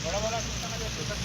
बड़ा वाला छोटा छोटा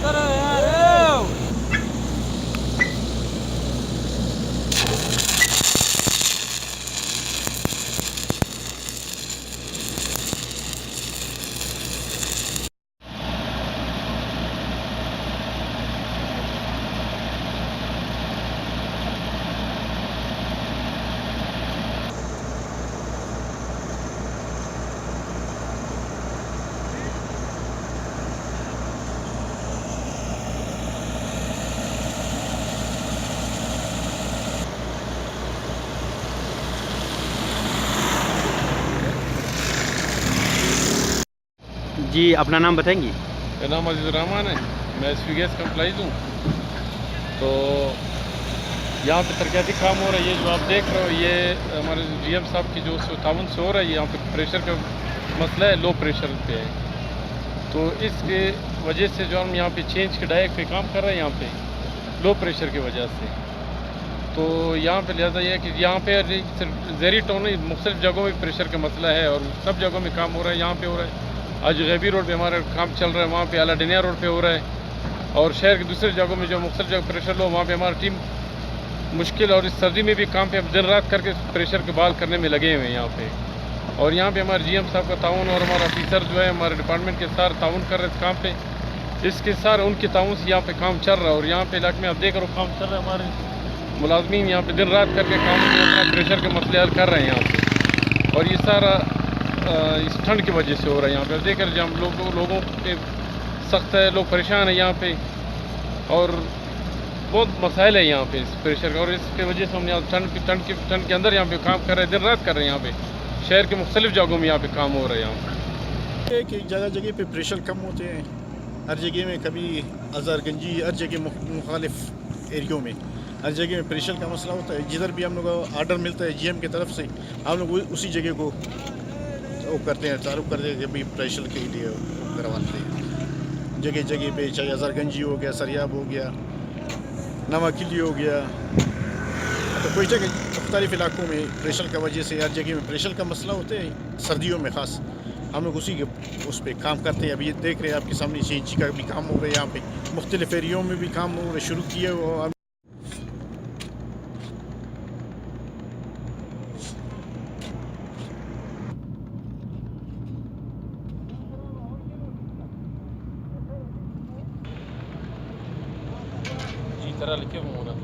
करो यार। जी अपना नाम बताएंगी? मेरा नाम अजीज़ुर्रहमान है, मैं स्वीगेस का एम्प्लॉइज़ हूँ। तो यहाँ पे तरक्याती काम हो रहा है। ये जो आप देख रहे हो ये हमारे जीएम साहब की जो ताउन से हो रहा है। यहाँ पे प्रेशर का मसला है, लो प्रेशर पे है। तो इसके वजह से जो हम यहाँ पे चेंज के डायक पे काम कर रहे हैं, यहाँ पे लो प्रेशर की वजह से। तो यहाँ पे लिहाजा ये है कि यहाँ पे ज़ेरी टाउन मुख्तलिफ़ जगहों में प्रेशर का मसला है और सब जगहों में काम हो रहा है। यहाँ पे हो रहा है, आज गैबी रोड पे हमारा काम चल रहा है, वहाँ पे अलाडिनिया रोड पे हो रहा है। और शहर की दूसरी जगहों में जो मुख्तलिफ़ जगह प्रेशर लो, वहाँ पे हमारी टीम मुश्किल और इस सर्दी में भी काम पे दिन रात करके प्रेशर के बहाल करने में लगे हुए हैं यहाँ पे। और यहाँ पे हमारे जीएम साहब का ताउन और हमारा ऑफिसर जो है हमारे डिपार्टमेंट के साथ ताउन कर रहे हैं इस काम पे। इसके साथ उनके ताउन से यहाँ पे काम चल रहा है। और यहाँ पे इलाके में आप देख रहे हो काम चल रहा है, हमारे मुलाजमीन यहाँ पे दिन रात करके काम अपना प्रेशर के मसले हल कर रहे हैं यहाँ पे। और ये सारा इस ठंड की वजह से हो रहा है। यहाँ पे देख रहे हम लोगों पे सख्त है, लोग परेशान है यहाँ पे और बहुत मसाइल है यहाँ पे इस प्रेशर का। और इसकी वजह से हम यहाँ ठंड के अंदर यहाँ पे काम कर रहे हैं, दिन रात कर रहे हैं यहाँ पे। शहर के मुख्तलिफ़ जगहों में यहाँ पे काम हो रहा है। यहाँ पे कि जगह जगह पे प्रेशर कम होते हैं, हर जगह में कभी हज़ारगंजी, हर जगह मुखालिफ एरियो में हर जगह में प्रेशर का मसला होता है। जिधर भी हम लोग को आर्डर मिलता है जीएम की तरफ से, हम लोग उसी जगह को वो करते हैं, तारुफ करते हैं कि भाई प्रेशर के लिए करवाते हैं जगह जगह पे। चाहे हज़ारगंजी हो गया, सरियाब हो गया, नवाकिली हो गया, तो कोई जगह मुख्तलिफ़ इलाकों में प्रेशर की वजह से हर जगह में प्रेशर का मसला होता है। सर्दियों में ख़ास हम लोग उसी के उस पर काम करते हैं। अभी ये देख रहे हैं आपके सामने सीएनजी का भी काम हो रहा है, यहाँ पे मुख्तलिफ़ एरियो में भी काम हो रहे शुरू किए हुए। जी तरह लिखे हुए